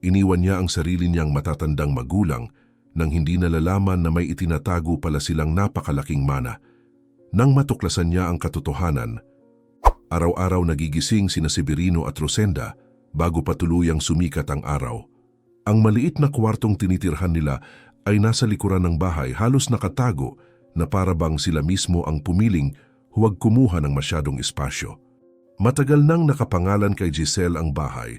Iniwan niya ang sarili niyang matatandang magulang nang hindi nalalaman na may itinatago pala silang napakalaking mana. Nang matuklasan niya ang katotohanan, araw-araw nagigising sina Severino at Rosenda bago pa tuluyang sumikat ang araw. Ang maliit na kwartong tinitirhan nila ay nasa likuran ng bahay, halos nakatago na para bang sila mismo ang pumiling huwag kumuha ng masyadong espasyo. Matagal nang nakapangalan kay Giselle ang bahay,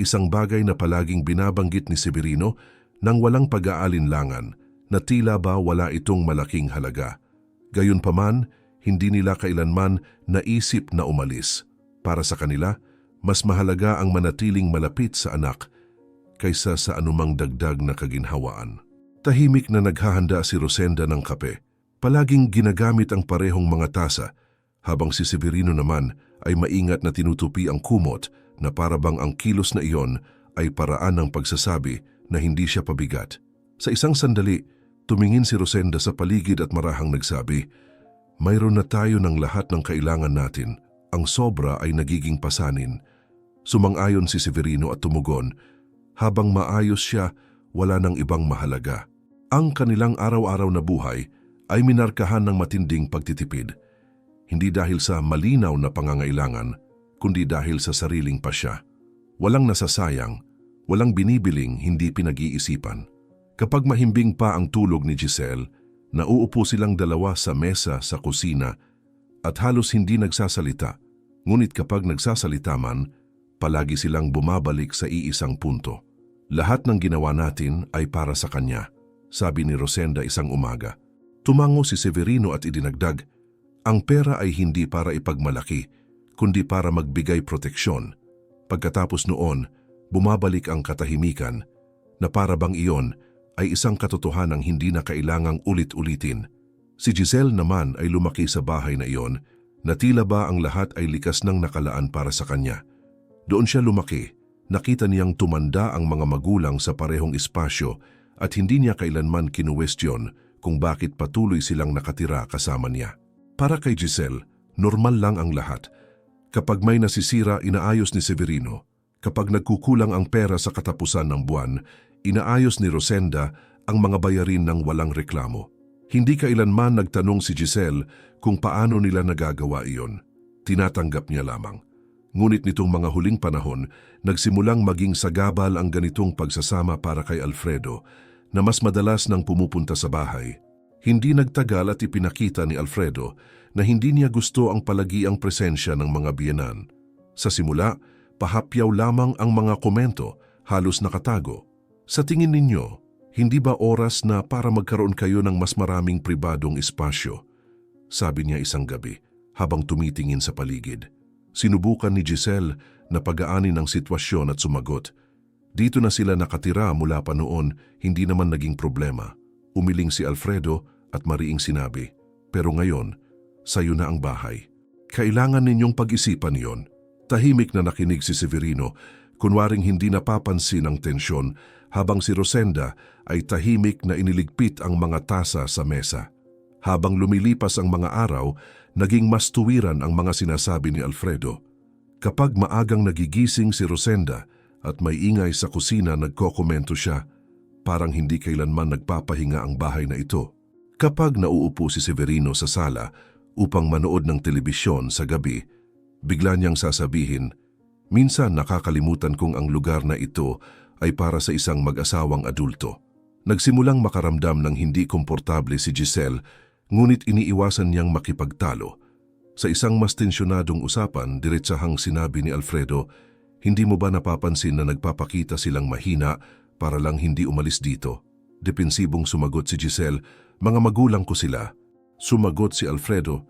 isang bagay na palaging binabanggit ni Severino nang walang pag-aalinlangan na tila ba wala itong malaking halaga. Gayunpaman, hindi nila kailanman naisip na umalis. Para sa kanila, mas mahalaga ang manatiling malapit sa anak kaysa sa anumang dagdag na kaginhawaan. Tahimik na naghahanda si Rosenda ng kape. Palaging ginagamit ang parehong mga tasa, habang si Severino naman ay maingat na tinutupi ang kumot na para bang ang kilos na iyon ay paraan ng pagsasabi na hindi siya pabigat. Sa isang sandali, tumingin si Rosenda sa paligid at marahang nagsabi, "Mayroon na tayo ng lahat ng kailangan natin. Ang sobra ay nagiging pasanin." Sumang-ayon si Severino at tumugon, habang maayos siya, wala nang ibang mahalaga. Ang kanilang araw-araw na buhay ay minarkahan ng matinding pagtitipid. Hindi dahil sa malinaw na pangangailangan, kundi dahil sa sariling pasya. Walang nasasayang, walang binibiling hindi pinag-iisipan. Kapag mahimbing pa ang tulog ni Giselle, nauupo silang dalawa sa mesa sa kusina at halos hindi nagsasalita. Ngunit kapag nagsasalita man, palagi silang bumabalik sa iisang punto. "Lahat ng ginawa natin ay para sa kanya," sabi ni Rosenda isang umaga. Tumango si Severino at idinagdag, "Ang pera ay hindi para ipagmalaki, kundi para magbigay proteksyon." Pagkatapos noon, bumabalik ang katahimikan na para bang iyon ay isang katotohanang hindi na kailangang ulit-ulitin. Si Giselle naman ay lumaki sa bahay na iyon na tila ba ang lahat ay likas nang nakalaan para sa kanya. Doon siya lumaki, nakita niyang tumanda ang mga magulang sa parehong espasyo at hindi niya kailanman kinuwestiyon kung bakit patuloy silang nakatira kasama niya. Para kay Giselle, normal lang ang lahat. Kapag may nasisira, inaayos ni Severino. Kapag nagkukulang ang pera sa katapusan ng buwan, inaayos ni Rosenda ang mga bayarin ng walang reklamo. Hindi kailanman nagtanong si Giselle kung paano nila nagagawa iyon. Tinatanggap niya lamang. Ngunit nitong mga huling panahon, nagsimulang maging sagabal ang ganitong pagsasama para kay Alfredo na mas madalas nang pumupunta sa bahay. Hindi nagtagal at ipinakita ni Alfredo na hindi niya gusto ang palagiang presensya ng mga biyenan. Sa simula, pahapyaw lamang ang mga komento, halos nakatago. "Sa tingin ninyo, hindi ba oras na para magkaroon kayo ng mas maraming pribadong espasyo?" sabi niya isang gabi habang tumitingin sa paligid. Sinubukan ni Giselle na pagaanin ang sitwasyon at sumagot. Dito na sila nakatira mula pa noon, hindi naman naging problema. Umiling si Alfredo at mariing sinabi, "Pero ngayon, sayo na ang bahay. Kailangan ninyong pag-isipan yon." Tahimik na nakinig si Severino, kunwaring hindi napapansin ang tensyon, habang si Rosenda ay tahimik na iniligpit ang mga tasa sa mesa. Habang lumilipas ang mga araw, naging mas tuwiran ang mga sinasabi ni Alfredo. Kapag maagang nagigising si Rosenda at may ingay sa kusina, nagkokomento siya, parang hindi kailanman nagpapahinga ang bahay na ito. Kapag nauupo si Severino sa sala upang manood ng telebisyon sa gabi, bigla niyang sasabihin, "Minsan nakakalimutan kong ang lugar na ito ay para sa isang mag-asawang adulto." Nagsimulang makaramdam ng hindi komportable si Giselle, ngunit iniiwasan niyang makipagtalo. Sa isang mas tensyonadong usapan, diretsahang sinabi ni Alfredo, "Hindi mo ba napapansin na nagpapakita silang mahina para lang hindi umalis dito?" Depensibong sumagot si Giselle, "Mga magulang ko sila." Sumagot si Alfredo,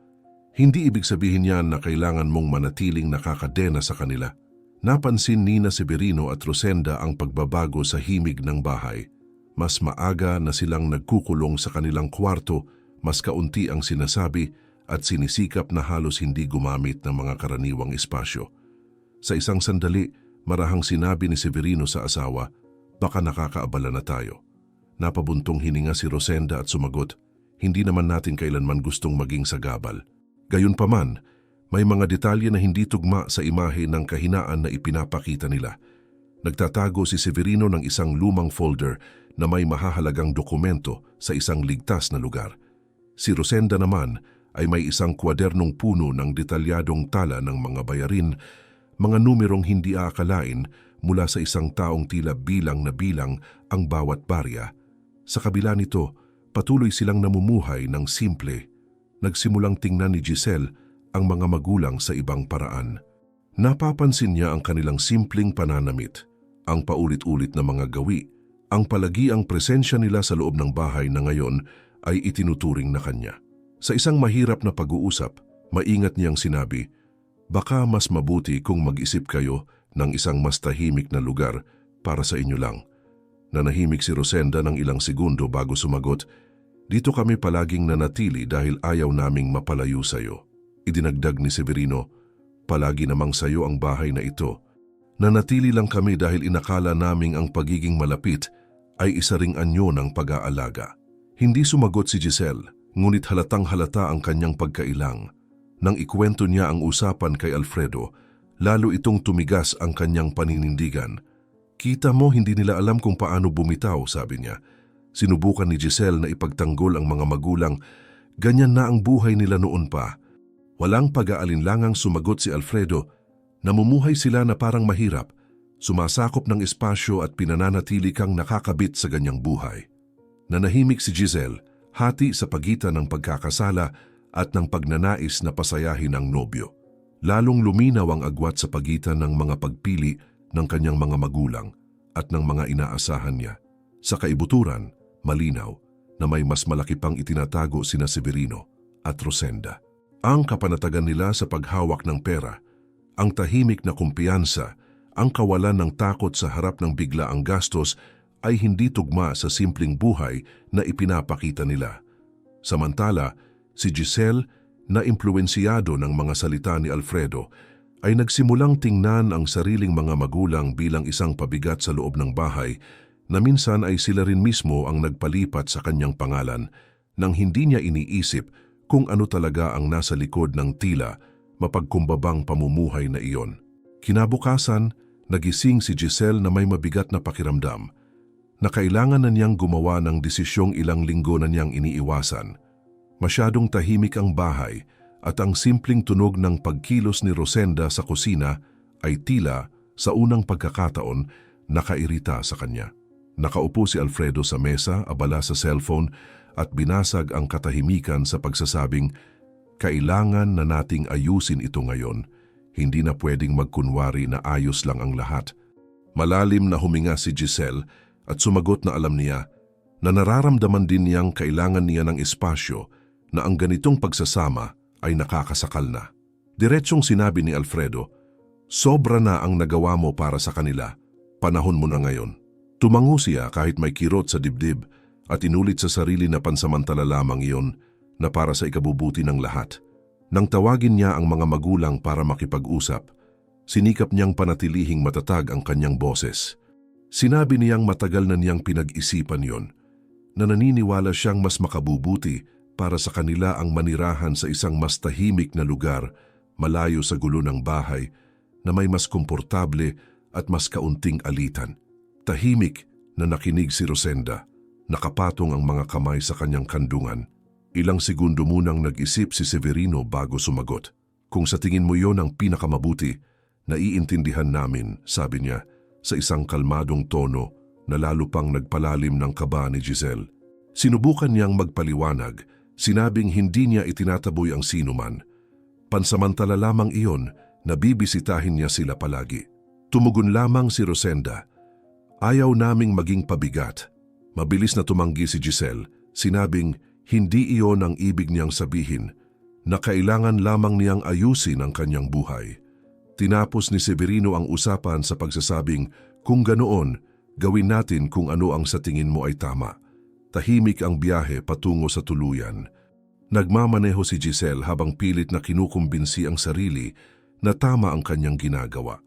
"Hindi ibig sabihin yan na kailangan mong manatiling nakakadena sa kanila." Napansin ni Severino at Rosenda ang pagbabago sa himig ng bahay. Mas maaga na silang nagkukulong sa kanilang kwarto, mas kaunti ang sinasabi at sinisikap na halos hindi gumamit ng mga karaniwang espasyo. Sa isang sandali, marahang sinabi ni Severino sa asawa, "Baka nakakaabala na tayo." Napabuntong hininga si Rosenda at sumagot, "Hindi naman natin kailanman gustong maging sagabal." Gayunpaman, may mga detalye na hindi tugma sa imahe ng kahinaan na ipinapakita nila. Nagtatago si Severino ng isang lumang folder na may mahahalagang dokumento sa isang ligtas na lugar. Si Rosenda naman ay may isang kwadernong puno ng detalyadong tala ng mga bayarin, mga numerong hindi aakalain mula sa isang taong tila bilang na bilang ang bawat barya. Sa kabila nito, patuloy silang namumuhay ng simple. Nagsimulang tingnan ni Giselle ang mga magulang sa ibang paraan. Napapansin niya ang kanilang simpleng pananamit, ang paulit-ulit na mga gawi, ang palagiang presensya nila sa loob ng bahay na ngayon ay itinuturing na kanya. Sa isang mahirap na pag-uusap, maingat niyang sinabi, "Baka mas mabuti kung mag-isip kayo ng isang mas tahimik na lugar para sa inyo lang." Nanahimik si Rosenda ng ilang segundo bago sumagot, "Dito kami palaging nanatili dahil ayaw naming mapalayo sayo." Idinagdag ni Severino, "Palagi namang sayo ang bahay na ito. Nanatili lang kami dahil inakala naming ang pagiging malapit ay isa ring anyo ng pag-aalaga." Hindi sumagot si Giselle, ngunit halatang halata ang kanyang pagkailang. Nang ikwento niya ang usapan kay Alfredo, lalo itong tumigas ang kanyang paninindigan. "Kita mo, hindi nila alam kung paano bumitaw," sabi niya. Sinubukan ni Giselle na ipagtanggol ang mga magulang, ganyan na ang buhay nila noon pa. Walang pag-aalinlangang sumagot si Alfredo. Namumuhay sila na parang mahirap, sumasakop ng espasyo at pinananatili kang nakakabit sa ganyang buhay. Nanahimik si Giselle, hati sa pagitan ng pagkakasala at ng pagnanais na pasayahin ang nobyo. Lalong luminaw ang agwat sa pagitan ng mga pagpili ng kanyang mga magulang at ng mga inaasahan niya. Sa kaibuturan, malinaw na may mas malaki pang itinatago sina Severino at Rosenda. Ang kapanatagan nila sa paghawak ng pera, ang tahimik na kumpiyansa, ang kawalan ng takot sa harap ng biglaang gastos ay hindi tugma sa simpleng buhay na ipinapakita nila. Samantala, si Giselle, na impluwensyado ng mga salita ni Alfredo, ay nagsimulang tingnan ang sariling mga magulang bilang isang pabigat sa loob ng bahay na minsan ay sila rin mismo ang nagpalipat sa kanyang pangalan nang hindi niya iniisip kung ano talaga ang nasa likod ng tila mapagkumbabang pamumuhay na iyon. Kinabukasan, nagising si Giselle na may mabigat na pakiramdam, na kailangan na niyang gumawa ng desisyong ilang linggo na niyang iniiwasan. Masyadong tahimik ang bahay at ang simpleng tunog ng pagkilos ni Rosenda sa kusina ay tila, sa unang pagkakataon, nakairita sa kanya. Nakaupo si Alfredo sa mesa, abala sa cellphone at binasag ang katahimikan sa pagsasabing, "Kailangan na nating ayusin ito ngayon. Hindi na pwedeng magkunwari na ayos lang ang lahat." Malalim na huminga si Giselle at sumagot na alam niya na nararamdaman din niyang kailangan niya ng espasyo, na ang ganitong pagsasama ay nakakasakal na. Diretsyong sinabi ni Alfredo, "Sobra na ang nagawa mo para sa kanila. Panahon mo na ngayon." Tumango siya kahit may kirot sa dibdib at inulit sa sarili na pansamantala lamang iyon, na para sa ikabubuti ng lahat. Nang tawagin niya ang mga magulang para makipag-usap, sinikap niyang panatilihing matatag ang kanyang boses. Sinabi niyang matagal na niyang pinag-isipan yon, na naniniwala siyang mas makabubuti para sa kanila ang manirahan sa isang mas tahimik na lugar, malayo sa gulo ng bahay, na may mas komportable at mas kaunting alitan. Tahimik na nakinig si Rosenda, nakapatong ang mga kamay sa kanyang kandungan. Ilang segundo munang nag-isip si Severino bago sumagot. "Kung sa tingin mo yon ang pinakamabuti, naiintindihan namin," sabi niya sa isang kalmadong tono na lalo pang nagpalalim ng kaba ni Giselle. Sinubukan niyang magpaliwanag, sinabing hindi niya itinataboy ang sinuman. Pansamantala lamang iyon na bibisitahin niya sila palagi. Tumugon lamang si Rosenda, "Ayaw naming maging pabigat." Mabilis na tumanggi si Giselle, sinabing hindi iyon ang ibig niyang sabihin, na kailangan lamang niyang ayusin ang kanyang buhay. Tinapos ni Severino ang usapan sa pagsasabing, "Kung ganoon, gawin natin kung ano ang sa tingin mo ay tama." Tahimik ang biyahe patungo sa tuluyan. Nagmamaneho si Giselle habang pilit na kinukumbinsi ang sarili na tama ang kanyang ginagawa.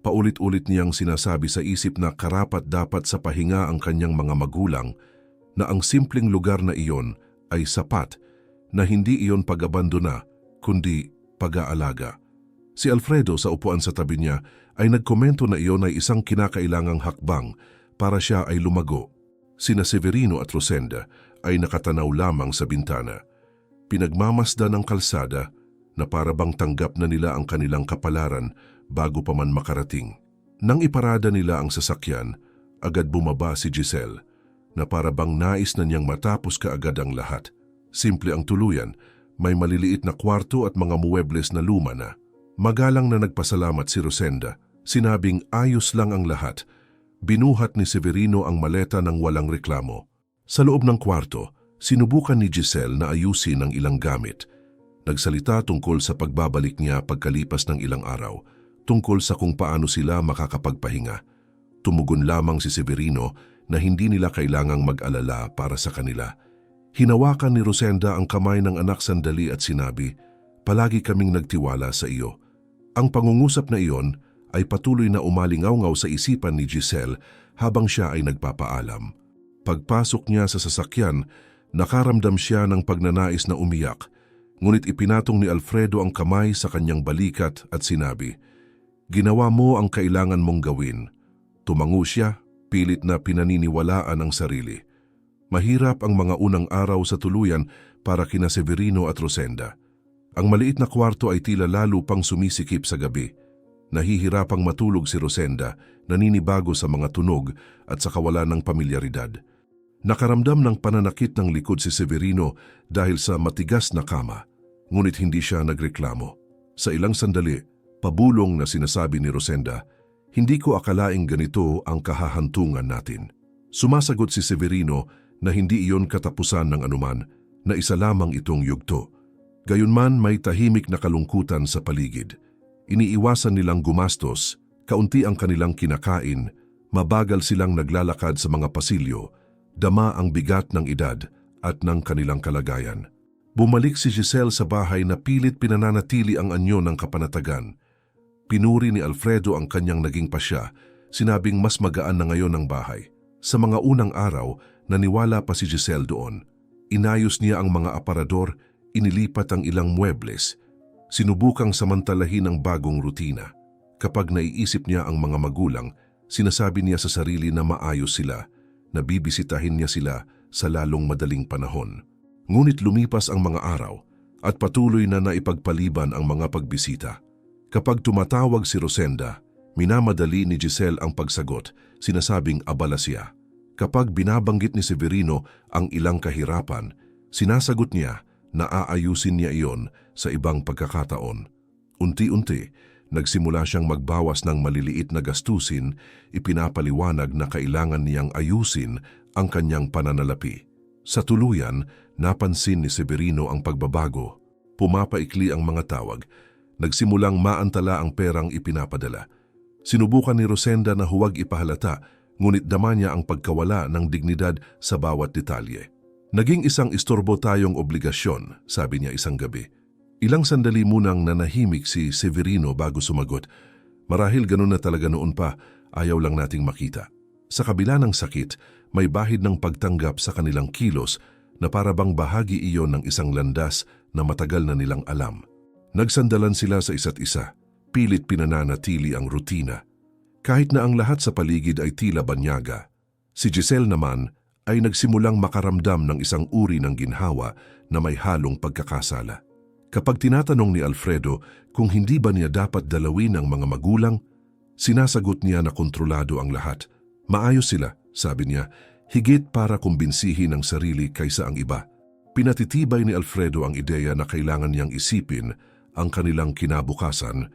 Paulit-ulit niyang sinasabi sa isip na karapat-dapat sa pahinga ang kanyang mga magulang, na ang simpleng lugar na iyon ay sapat, na hindi iyon pag-abandona, kundi pag-aalaga. Si Alfredo sa upuan sa tabi niya ay nagkomento na iyon ay isang kinakailangang hakbang para siya ay lumago. Sina Severino at Rosenda ay nakatanaw lamang sa bintana. Pinagmamasdan ang kalsada na para bang tanggap na nila ang kanilang kapalaran bago pa man makarating. Nang iparada nila ang sasakyan, agad bumaba si Giselle na para bang nais na niyang matapos kaagad ang lahat. Simple ang tuluyan, may maliliit na kwarto at mga muebles na luma na. Magalang na nagpasalamat si Rosenda, sinabing ayos lang ang lahat. Binuhat ni Severino ang maleta ng walang reklamo. Sa loob ng kwarto, sinubukan ni Giselle na ayusin ang ilang gamit. Nagsalita tungkol sa pagbabalik niya pagkalipas ng ilang araw, tungkol sa kung paano sila makakapagpahinga. Tumugon lamang si Severino na hindi nila kailangang mag-alala para sa kanila. Hinawakan ni Rosenda ang kamay ng anak sandali at sinabi, "Palagi kaming nagtiwala sa iyo." Ang pangungusap na iyon ay patuloy na umalingaw-ngaw sa isipan ni Giselle habang siya ay nagpapaalam. Pagpasok niya sa sasakyan, nakaramdam siya ng pagnanais na umiyak, ngunit ipinatong ni Alfredo ang kamay sa kanyang balikat at sinabi, "Ginawa mo ang kailangan mong gawin." Tumango siya, pilit na pinaniniwalaan ang sarili. Mahirap ang mga unang araw sa tuluyan para kina Severino at Rosenda. Ang maliit na kwarto ay tila lalo pang sumisikip sa gabi. Nahihirapang matulog si Rosenda, naninibago sa mga tunog at sa kawalan ng pamilyaridad. Nakaramdam ng pananakit ng likod si Severino dahil sa matigas na kama, ngunit hindi siya nagreklamo. Sa ilang sandali, pabulong na sinasabi ni Rosenda, "Hindi ko akalaing ganito ang kahahantungan natin." Sumasagot si Severino na hindi iyon katapusan ng anuman, na isa lamang itong yugto. Gayunman may tahimik na kalungkutan sa paligid. Iniiwasan nilang gumastos, kaunti ang kanilang kinakain, mabagal silang naglalakad sa mga pasilyo, dama ang bigat ng edad at ng kanilang kalagayan. Bumalik si Giselle sa bahay na pilit pinananatili ang anyo ng kapanatagan. Pinuri ni Alfredo ang kanyang naging pasya, sinabing mas magaan na ngayon ang bahay. Sa mga unang araw, naniwala pa si Giselle doon. Inayos niya ang mga aparador, inilipat ang ilang muebles. Sinubukang samantalahin ang bagong rutina. Kapag naiisip niya ang mga magulang, sinasabi niya sa sarili na maayos sila, na bibisitahin niya sila sa lalong madaling panahon. Ngunit lumipas ang mga araw at patuloy na naipagpaliban ang mga pagbisita. Kapag tumatawag si Rosenda, minamadali ni Giselle ang pagsagot, sinasabing abala siya. Kapag binabanggit ni Severino ang ilang kahirapan, sinasagot niya na aayusin niya iyon sa ibang pagkakataon. Unti-unti, nagsimula siyang magbawas ng maliliit na gastusin, ipinapaliwanag na kailangan niyang ayusin ang kanyang pananalapi. Sa tuluyan, napansin ni Severino ang pagbabago. Pumapaikli ang mga tawag, nagsimulang maantala ang perang ipinapadala. Sinubukan ni Rosenda na huwag ipahalata, ngunit dama niya ang pagkawala ng dignidad sa bawat detalye. "Naging isang istorbo tayong obligasyon," sabi niya isang gabi. Ilang sandali munang nanahimik si Severino bago sumagot, "Marahil ganun na talaga noon pa, ayaw lang nating makita." Sa kabila ng sakit, may bahid ng pagtanggap sa kanilang kilos na para bang bahagi iyon ng isang landas na matagal na nilang alam. Nagsandalan sila sa isa't isa, pilit pinananatili ang rutina. Kahit na ang lahat sa paligid ay tila banyaga, si Giselle naman ay nagsimulang makaramdam ng isang uri ng ginhawa na may halong pagkakasala. Kapag tinatanong ni Alfredo kung hindi ba niya dapat dalawin ang mga magulang, sinasagot niya na kontrolado ang lahat. Maayos sila, sabi niya, higit para kumbinsihin ang sarili kaysa ang iba. Pinatitibay ni Alfredo ang ideya na kailangan niyang isipin ang kanilang kinabukasan,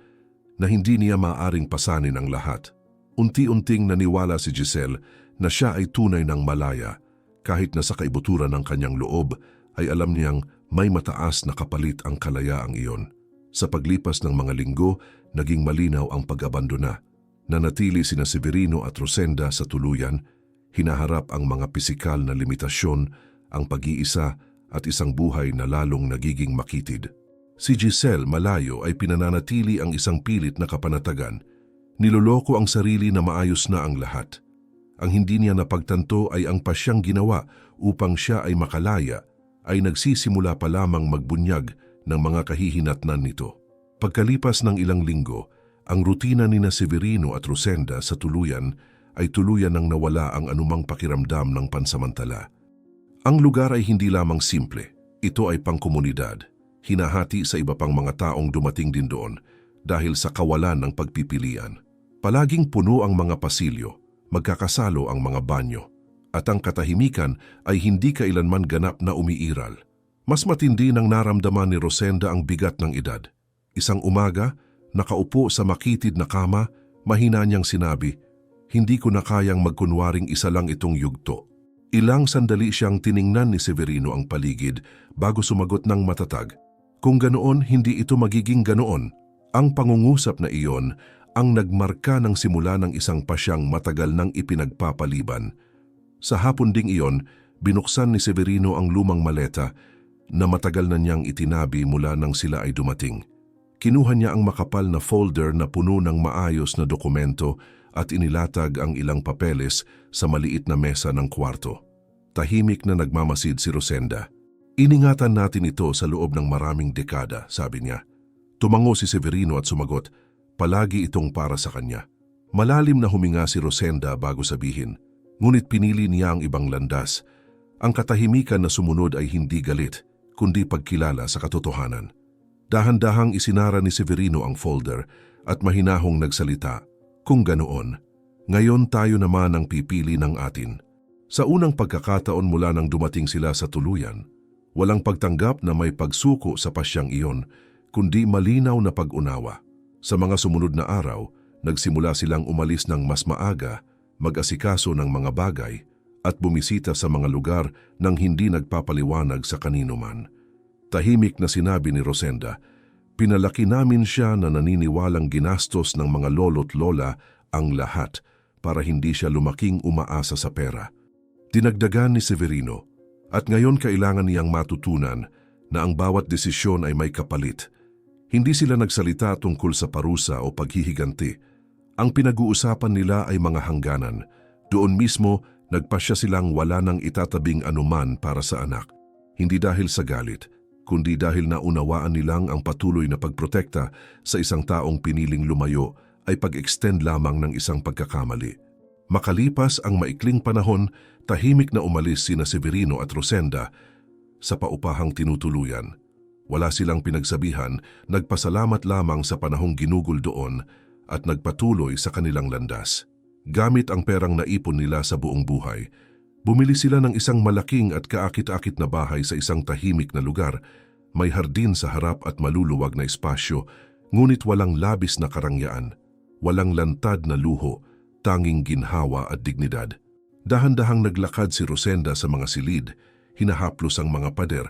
na hindi niya maaaring pasanin ang lahat. Unti-unting naniwala si Giselle na siya ay tunay ng malaya, kahit na sa kaibuturan ng kanyang loob ay alam niyang may mataas na kapalit ang kalayaang iyon. Sa paglipas ng mga linggo, naging malinaw ang pag-abandona. Nanatili sina Severino at Rosenda sa tuluyan, hinaharap ang mga pisikal na limitasyon, ang pag-iisa at isang buhay na lalong nagiging makitid. Si Giselle malayo ay pinananatili ang isang pilit na kapanatagan. Niloloko ang sarili na maayos na ang lahat. Ang hindi niya napagtanto ay ang pasyang ginawa upang siya ay makalaya ay nagsisimula pa lamang magbunyag ng mga kahihinatnan nito. Pagkalipas ng ilang linggo, ang rutina ni Severino at Rosenda sa tuluyan ay tuluyan nang nawala ang anumang pakiramdam ng pansamantala. Ang lugar ay hindi lamang simple, ito ay pangkomunidad, hinahati sa iba pang mga taong dumating din doon dahil sa kawalan ng pagpipilian. Palaging puno ang mga pasilyo, magkakasalo ang mga banyo, at ang katahimikan ay hindi kailanman ganap na umiiral. Mas matindi nang naramdaman ni Rosenda ang bigat ng edad. Isang umaga, nakaupo sa makitid na kama, mahina niyang sinabi, "Hindi ko na kayang magkunwaring isa lang itong yugto." Ilang sandali siyang tiningnan ni Severino ang paligid bago sumagot ng matatag, "Kung ganoon, hindi ito magiging ganoon." Ang pangungusap na iyon ang nagmarka ng simula ng isang pasyang matagal nang ipinagpapaliban. Sa hapon ding iyon, binuksan ni Severino ang lumang maleta na matagal na niyang itinabi mula nang sila ay dumating. Kinuha niya ang makapal na folder na puno ng maayos na dokumento at inilatag ang ilang papeles sa maliit na mesa ng kwarto. Tahimik na nagmamasid si Rosenda. "Iningatan natin ito sa loob ng maraming dekada," sabi niya. Tumango si Severino at sumagot, "Palagi itong para sa kanya." Malalim na huminga si Rosenda bago sabihin, ngunit pinili niya ang ibang landas. Ang katahimikan na sumunod ay hindi galit, kundi pagkilala sa katotohanan. Dahan-dahang isinara ni Severino ang folder at mahinahong nagsalita, "Kung ganoon, ngayon tayo naman ang pipili ng atin." Sa unang pagkakataon mula nang dumating sila sa tuluyan, walang pagtanggap na may pagsuko sa pasyang iyon, kundi malinaw na pag-unawa. Sa mga sumunod na araw, nagsimula silang umalis ng mas maaga, mag-asikaso ng mga bagay, at bumisita sa mga lugar nang hindi nagpapaliwanag sa kanino man. Tahimik na sinabi ni Rosenda, "Pinalaki namin siya na naniniwalang ginastos ng mga lolo't lola ang lahat para hindi siya lumaking umaasa sa pera." Dinagdagan ni Severino, "At ngayon kailangan niyang matutunan na ang bawat desisyon ay may kapalit." Hindi sila nagsalita tungkol sa parusa o paghihiganti. Ang pinag-uusapan nila ay mga hangganan. Doon mismo, nagpasya silang wala nang itatabing anuman para sa anak. Hindi dahil sa galit, kundi dahil naunawaan nilang ang patuloy na pagprotekta sa isang taong piniling lumayo ay pag-extend lamang ng isang pagkakamali. Makalipas ang maikling panahon, tahimik na umalis sina Severino at Rosenda sa paupahang tinutuluyan. Wala silang pinagsabihan, nagpasalamat lamang sa panahong ginugol doon at nagpatuloy sa kanilang landas. Gamit ang perang naipon nila sa buong buhay, bumili sila ng isang malaking at kaakit-akit na bahay sa isang tahimik na lugar. May hardin sa harap at maluluwag na espasyo, ngunit walang labis na karangyaan. Walang lantad na luho, tanging ginhawa at dignidad. Dahan-dahang naglakad si Rosenda sa mga silid, hinahaplos ang mga pader,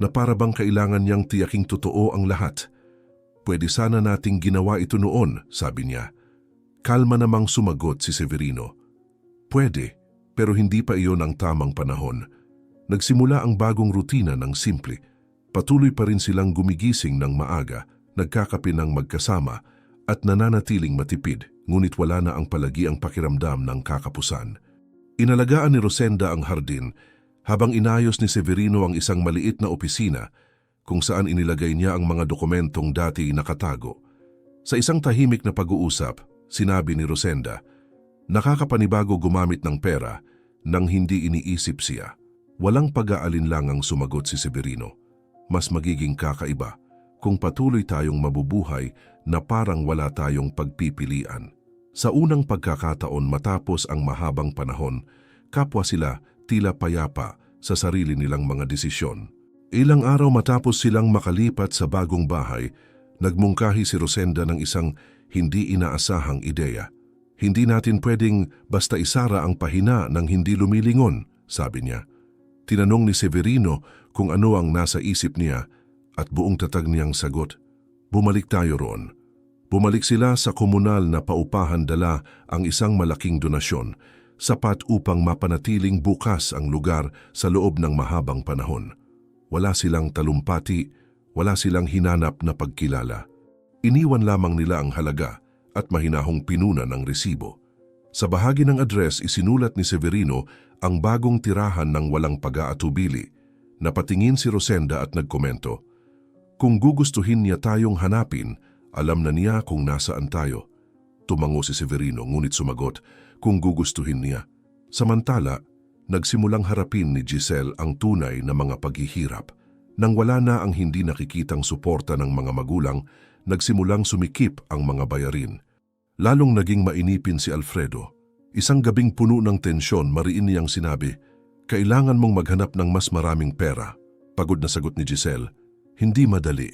na para bang kailangan niyang tiyaking totoo ang lahat. "Pwede sana nating ginawa ito noon," sabi niya. Kalma namang sumagot si Severino, "Pwede, pero hindi pa iyon ang tamang panahon." Nagsimula ang bagong rutina ng simple. Patuloy pa rin silang gumigising ng maaga, nagkakape ng magkasama, at nananatiling matipid, ngunit wala na ang palagiang pakiramdam ng kakapusan. Inalagaan ni Rosenda ang hardin, habang inayos ni Severino ang isang maliit na opisina kung saan inilagay niya ang mga dokumentong dati nakatago. Sa isang tahimik na pag-uusap, sinabi ni Rosenda, "Nakakapanibago gumamit ng pera nang hindi iniisip siya." Walang pag-aalinlangang sumagot si Severino. "Mas magiging kakaiba kung patuloy tayong mabubuhay na parang wala tayong pagpipilian." Sa unang pagkakataon matapos ang mahabang panahon, kapwa sila tila payapa sa sarili nilang mga desisyon. Ilang araw matapos silang makalipat sa bagong bahay, nagmungkahi si Rosenda ng isang hindi inaasahang ideya. "Hindi natin pwedeng basta isara ang pahina ng hindi lumilingon," sabi niya. Tinanong ni Severino kung ano ang nasa isip niya at buong tatag niyang sagot, "Bumalik tayo roon." Bumalik sila sa komunal na paupahan, dala ang isang malaking donasyon, sapat upang mapanatiling bukas ang lugar sa loob ng mahabang panahon. Wala silang talumpati, wala silang hinanap na pagkilala. Iniwan lamang nila ang halaga at mahinahong pinuna ng resibo. Sa bahagi ng address, isinulat ni Severino ang bagong tirahan ng walang pag-aatubili. Napatingin si Rosenda at nagkomento, Kung gugustuhin niya tayong hanapin, alam na niya kung nasaan tayo. Tumango si Severino ngunit sumagot kung gugustuhin niya. Samantala, nagsimulang harapin ni Giselle ang tunay na mga paghihirap. Nang wala na ang hindi nakikitang suporta ng mga magulang, nagsimulang sumikip ang mga bayarin. Lalong naging mainipin si Alfredo. Isang gabing puno ng tensyon, mariin niyang sinabi, "Kailangan mong maghanap ng mas maraming pera." Pagod na sagot ni Giselle, "Hindi madali."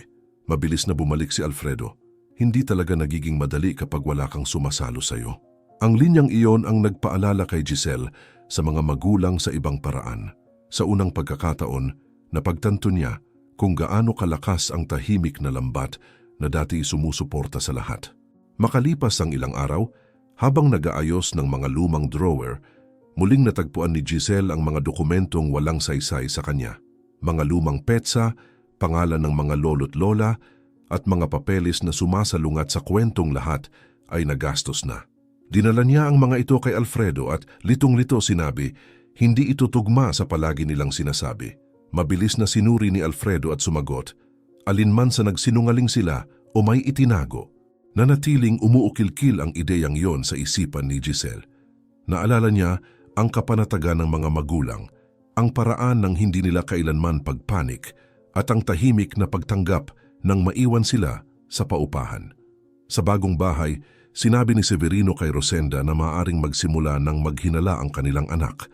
Mabilis na bumalik si Alfredo. "Hindi talaga nagiging madali kapag wala kang sumasalo sa'yo." Ang linyang iyon ang nagpaalala kay Giselle sa mga magulang sa ibang paraan. Sa unang pagkakataon, napagtanto niya kung gaano kalakas ang tahimik na lambat na dati sumusuporta sa lahat. Makalipas ang ilang araw, habang nag-aayos ng mga lumang drawer, muling natagpuan ni Giselle ang mga dokumentong walang saysay sa kanya. Mga lumang petsa, pangalan ng mga lolo't lola, at mga papeles na sumasalungat sa kwentong lahat ay nagastos na. Dinala niya ang mga ito kay Alfredo at litong-lito sinabi, hindi ito tugma sa palagi nilang sinasabi. Mabilis na sinuri ni Alfredo at sumagot, alinman sa nagsinungaling sila o may itinago. Nanatiling umuukil-kil ang ideyang yon sa isipan ni Giselle. Naalala niya ang kapanatagan ng mga magulang, ang paraan ng hindi nila kailanman pagpanik at ang tahimik na pagtanggap nang maiwan sila sa paupahan. Sa bagong bahay, sinabi ni Severino kay Rosenda na maaaring magsimula ng maghinala ang kanilang anak.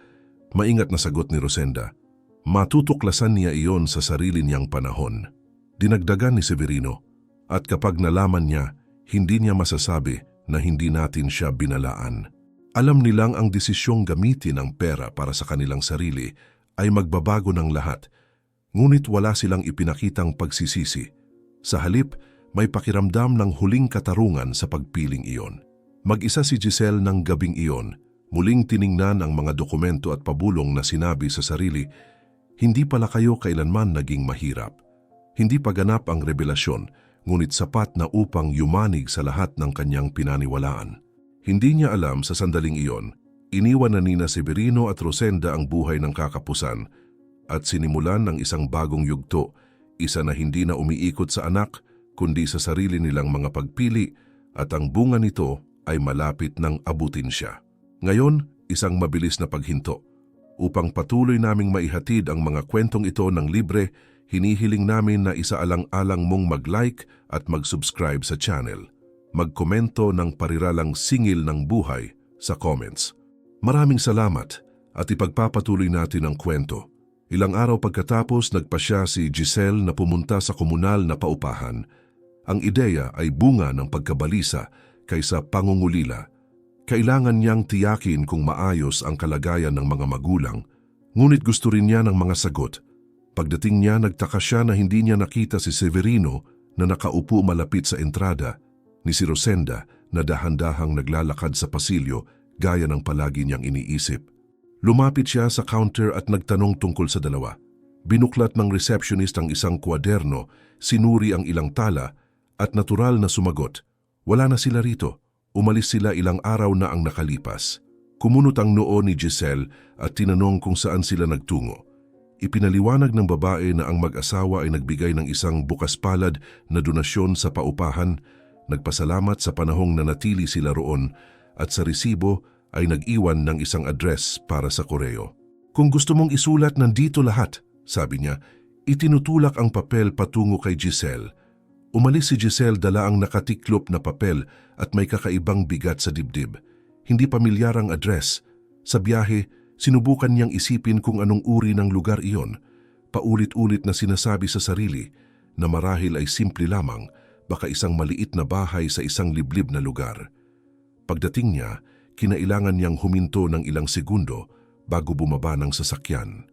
Maingat na sagot ni Rosenda, matutuklasan niya iyon sa sarili niyang panahon. Dinagdagan ni Severino, at kapag nalaman niya, hindi niya masasabi na hindi natin siya binalaan. Alam nilang ang desisyong gamitin ang pera para sa kanilang sarili ay magbabago ng lahat, ngunit wala silang ipinakitang pagsisisi. Sa halip, may pakiramdam ng huling katarungan sa pagpiling iyon. Mag-isa si Giselle ng gabing iyon, muling tiningnan ang mga dokumento at pabulong na sinabi sa sarili, hindi pala kayo kailanman naging mahirap. Hindi pa ganap ang revelasyon, ngunit sapat na upang yumanig sa lahat ng kanyang pinaniwalaan. Hindi niya alam sa sandaling iyon, iniwan na nina Severino at Rosenda ang buhay ng kakapusan at sinimulan ng isang bagong yugto, isa na hindi na umiikot sa anak, kundi sa sarili nilang mga pagpili at ang bunga nito ay malapit nang abutin siya. Ngayon, isang mabilis na paghinto. Upang patuloy naming maihatid ang mga kwentong ito ng libre, hinihiling namin na isaalang-alang mong mag-like at mag-subscribe sa channel. Magkomento ng pariralang singil ng buhay sa comments. Maraming salamat at ipagpapatuloy natin ang kwento. Ilang araw pagkatapos nagpasya si Giselle na pumunta sa komunal na paupahan. Ang ideya ay bunga ng pagkabalisa kaysa pangungulila. Kailangan niyang tiyakin kung maayos ang kalagayan ng mga magulang, ngunit gusto rin niya ng mga sagot. Pagdating niya, nagtaka siya na hindi niya nakita si Severino na nakaupo malapit sa entrada, ni si Rosenda na dahan-dahang naglalakad sa pasilyo gaya ng palagi niyang iniisip. Lumapit siya sa counter at nagtanong tungkol sa dalawa. Binuklat ng receptionist ang isang kwaderno, sinuri ang ilang tala at natural na sumagot, wala na sila rito. Umalis sila ilang araw na ang nakalipas. Kumunot ang noo ni Giselle at tinanong kung saan sila nagtungo. Ipinaliwanag ng babae na ang mag-asawa ay nagbigay ng isang bukas palad na donasyon sa paupahan, nagpasalamat sa panahong nanatili sila roon at sa resibo ay nag-iwan ng isang address para sa koreo. Kung gusto mong isulat, nandito lahat, sabi niya. Itinutulak ang papel patungo kay Giselle. Umalis si Giselle dala ang nakatiklop na papel at may kakaibang bigat sa dibdib. Hindi pamilyar ang address. Sa biyahe, sinubukan niyang isipin kung anong uri ng lugar iyon. Paulit-ulit na sinasabi sa sarili na marahil ay simple lamang, baka isang maliit na bahay sa isang liblib na lugar. Pagdating niya, kinailangan niyang huminto ng ilang segundo bago bumaba ng sasakyan.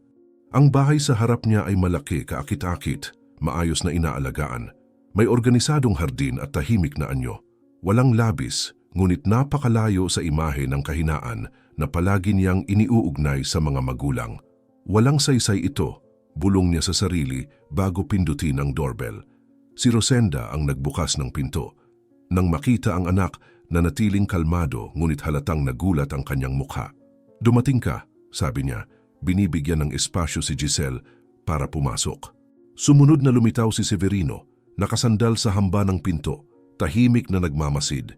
Ang bahay sa harap niya ay malaki, kaakit-akit, maayos na inaalagaan. May organisadong hardin at tahimik na anyo. Walang labis, ngunit napakalayo sa imahe ng kahinaan na palagi niyang iniuugnay sa mga magulang. Walang saysay ito, bulong niya sa sarili bago pindutin ang doorbell. Si Rosenda ang nagbukas ng pinto. Nang makita ang anak, nanatiling kalmado ngunit halatang nagulat ang kanyang mukha. Dumating ka, sabi niya, binibigyan ng espasyo si Giselle para pumasok. Sumunod na lumitaw si Severino. nakasandal sa hamba ng pinto, tahimik na nagmamasid.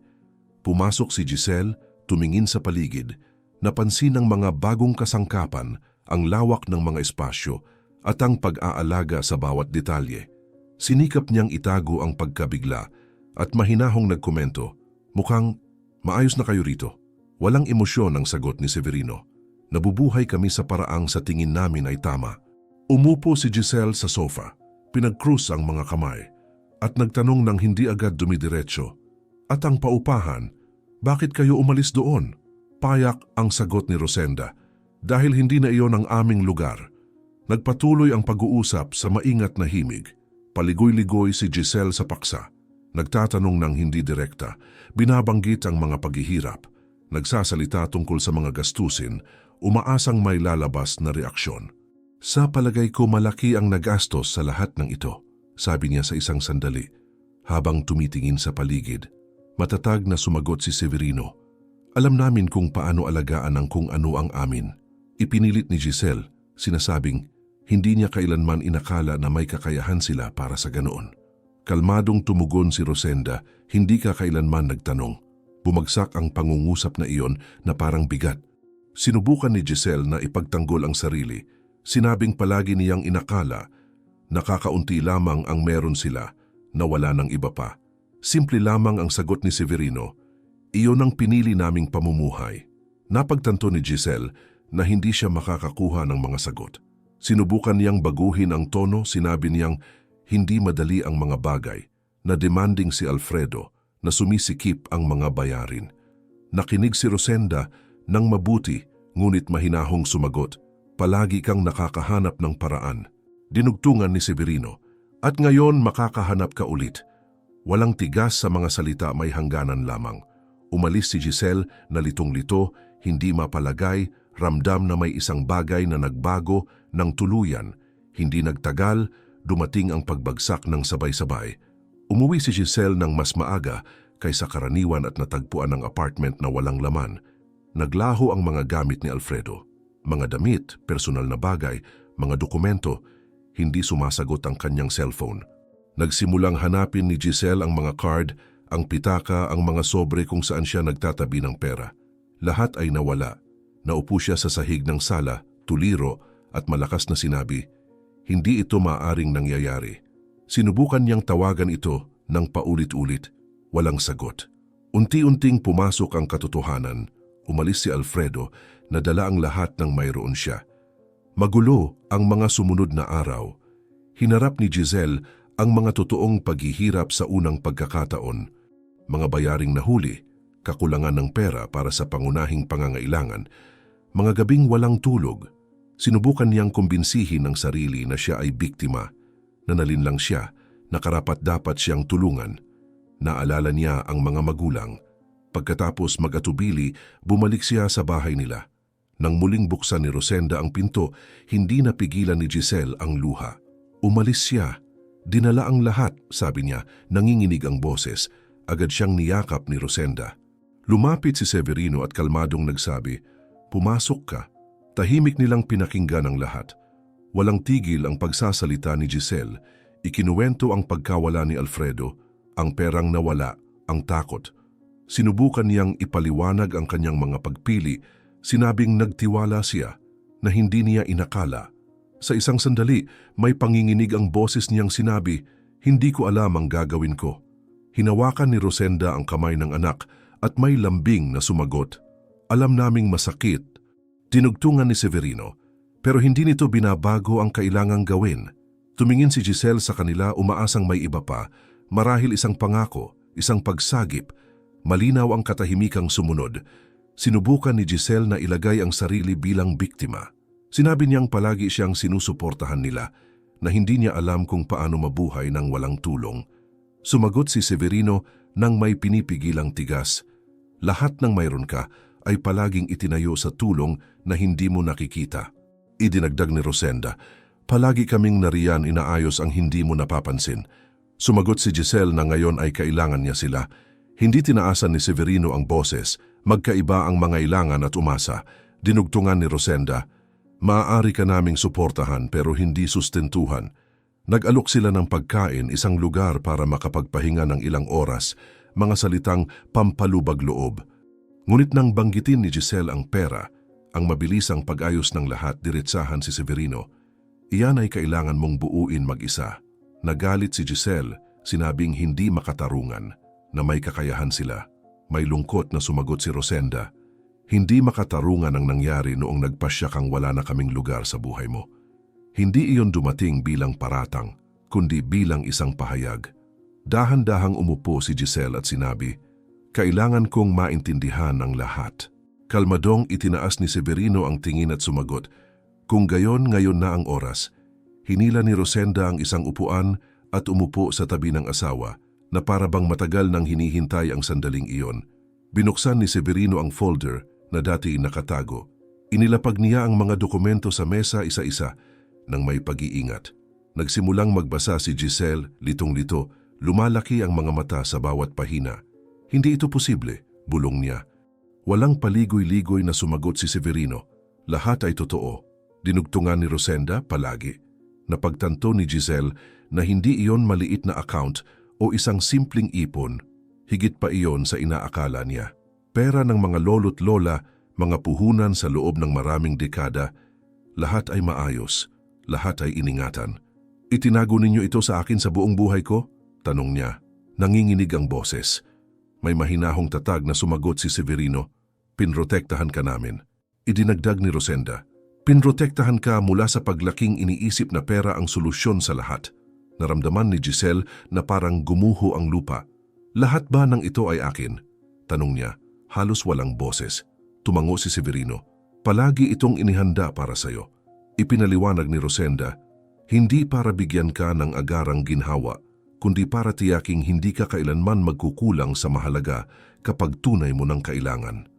Pumasok si Giselle, tumingin sa paligid, napansin ang mga bagong kasangkapan, ang lawak ng mga espasyo at ang pag-aalaga sa bawat detalye. Sinikap niyang itago ang pagkabigla at mahinahong nagkomento, "Mukhang maayos na kayo rito." Walang emosyon ang sagot ni Severino. "Nabubuhay kami sa paraang sa tingin namin ay tama." Umupo si Giselle sa sofa, pinag-krus ang mga kamay, at nagtanong ng hindi agad dumidiretso, "At ang paupahan, bakit kayo umalis doon?" Payak ang sagot ni Rosenda, "Dahil hindi na iyon ang aming lugar." Nagpatuloy ang pag-uusap sa maingat na himig. Paligoy-ligoy si Giselle sa paksa. Nagtatanong ng hindi direkta, binabanggit ang mga paghihirap, nagsasalita tungkol sa mga gastusin, umaasang may lalabas na reaksyon. "Sa palagay ko malaki ang nagastos sa lahat ng ito," sabi niya sa isang sandali, habang tumitingin sa paligid. Matatag na sumagot si Severino, "Alam namin kung paano alagaan ang kung ano ang amin." Ipinilit ni Giselle, sinasabing hindi niya kailanman inakala na may kakayahan sila para sa ganoon. Kalmadong tumugon si Rosenda, hindi ka kailanman nagtanong. Bumagsak ang pangungusap na iyon na parang bigat. Sinubukan ni Giselle na ipagtanggol ang sarili. Sinabing palagi niyang inakala, nakakaunti lamang ang meron sila, na wala ng iba pa. Simple lamang ang sagot ni Severino, "Iyon ang pinili naming pamumuhay." Napagtanto ni Giselle na hindi siya makakakuha ng mga sagot. Sinubukan niyang baguhin ang tono, sinabi niyang hindi madali ang mga bagay, na demanding si Alfredo, na sumisikip ang mga bayarin. Nakinig si Rosenda ng mabuti, ngunit mahinahong sumagot, "Palagi kang nakakahanap ng paraan." Dinugtungan ni Severino, "At ngayon makakahanap ka ulit." Walang tigas sa mga salita, may hangganan lamang. Umalis si Giselle na litong-lito, hindi mapalagay, ramdam na may isang bagay na nagbago ng tuluyan. Hindi nagtagal, dumating ang pagbagsak ng sabay-sabay. Umuwi si Giselle ng mas maaga kaysa karaniwan at natagpuan ang apartment na walang laman. Naglaho ang mga gamit ni Alfredo. Mga damit, personal na bagay, mga dokumento, hindi sumasagot ang kanyang cellphone. Nagsimulang hanapin ni Giselle ang mga card, ang pitaka, ang mga sobre kung saan siya nagtatabi ng pera. Lahat ay nawala. Naupo siya sa sahig ng sala, tuliro at malakas na sinabi, "Hindi ito maaaring nangyayari." Sinubukan niyang tawagan ito ng paulit-ulit. Walang sagot. Unti-unting pumasok ang katotohanan. Umalis si Alfredo, nadala ang lahat ng mayroon siya. Magulo ang mga sumunod na araw. Hinarap ni Giselle ang mga totoong paghihirap sa unang pagkakataon. Mga bayaring nahuli, kakulangan ng pera para sa pangunahing pangangailangan, mga gabing walang tulog. Sinubukan niyang kumbinsihin ang sarili na siya ay biktima, na nalinlang siya, na karapat-dapat siyang tulungan. Naalala niya ang mga magulang. Pagkatapos mag-atubili, bumalik siya sa bahay nila. Nang muling buksan ni Rosenda ang pinto, hindi napigilan ni Giselle ang luha. Umalis siya. "Dinala ang lahat," sabi niya, nanginginig ang boses. Agad siyang niyakap ni Rosenda. Lumapit si Severino at kalmadong nagsabi, "Pumasok ka." Tahimik nilang pinakinggan ang lahat. Walang tigil ang pagsasalita ni Giselle. Ikinuwento ang pagkawala ni Alfredo, ang perang nawala, ang takot. Sinubukan niyang ipaliwanag ang kanyang mga pagpili. Sinabing nagtiwala siya, na hindi niya inakala. Sa isang sandali, may panginginig ang boses niyang sinabi, "Hindi ko alam ang gagawin ko." Hinawakan ni Rosenda ang kamay ng anak at may lambing na sumagot, "Alam naming masakit." Tinugtungan ni Severino, pero hindi nito binabago ang kailangang gawin. Tumingin si Giselle sa kanila, umaasang may iba pa, marahil isang pangako, isang pagsagip. Malinaw ang katahimikang sumunod. Sinubukan ni Giselle na ilagay ang sarili bilang biktima. Sinabi niyang palagi siyang sinusuportahan nila, na hindi niya alam kung paano mabuhay ng walang tulong. Sumagot si Severino nang may pinipigilang tigas, "Lahat ng mayroon ka ay palaging itinayo sa tulong na hindi mo nakikita." Idinagdag ni Rosenda, "Palagi kaming nariyan, inaayos ang hindi mo napapansin." Sumagot si Giselle na ngayon ay kailangan niya sila. Hindi tinaasan ni Severino ang boses, magkaiba ang mga ilangan at umasa. Dinugtungan ni Rosenda, "Maaari ka naming suportahan pero hindi sustentuhan. Nag-alok sila ng pagkain, isang lugar para makapagpahinga ng ilang oras, mga salitang pampalubag loob. Ngunit nang banggitin ni Giselle ang pera, ang mabilisang pag-ayos ng lahat, diretsahan si Severino. Iyan ay kailangan mong buuin mag-isa. Nagalit si Giselle, sinabing hindi makatarungan, na may kakayahan sila. May lungkot na sumagot si Rosenda. Hindi makatarungan ang nangyari noong nagpasya kang wala na kaming lugar sa buhay mo. Hindi iyon dumating bilang paratang, kundi bilang isang pahayag. Dahan-dahang umupo si Giselle at sinabi, "Kailangan kong maintindihan ang lahat." Kalmadong itinaas ni Severino ang tingin at sumagot, "Kung gayon, ngayon na ang oras." Hinila ni Rosenda ang isang upuan at umupo sa tabi ng asawa na para bang matagal nang hinihintay ang sandaling iyon. Binuksan ni Severino ang folder na dati nakatago. Inilapag niya ang mga dokumento sa mesa isa-isa nang may pag-iingat. Nagsimulang magbasa si Giselle, litong-lito, lumalaki ang mga mata sa bawat pahina. "Hindi ito posible," bulong niya. Walang paligoy-ligoy na sumagot si Severino. Lahat ay totoo. Dinugtungan ni Rosenda palagi. Napagtanto ni Giselle na hindi iyon maliit na account o isang simpleng ipon. Higit pa iyon sa inaakala niya. Pera ng mga lolo't lola, mga puhunan sa loob ng maraming dekada, lahat ay maayos. Lahat ay iningatan. "Itinago ninyo ito sa akin sa buong buhay ko?" tanong niya. Nanginginig ang boses. May mahinahong tatag na sumagot si Severino, "Pinrotektahan ka namin." Idinagdag ni Rosenda, "Pinrotektahan ka mula sa paglaking iniisip na pera ang solusyon sa lahat." Naramdaman ni Giselle na parang gumuho ang lupa. "Lahat ba ng ito ay akin?" tanong niya. Halos walang boses. Tumango si Severino, "Palagi itong inihanda para sa'yo." Ipinaliwanag ni Rosenda, "Hindi para bigyan ka ng agarang ginhawa, kundi para tiyaking hindi ka kailanman magkukulang sa mahalaga kapag tunay mo ng kailangan."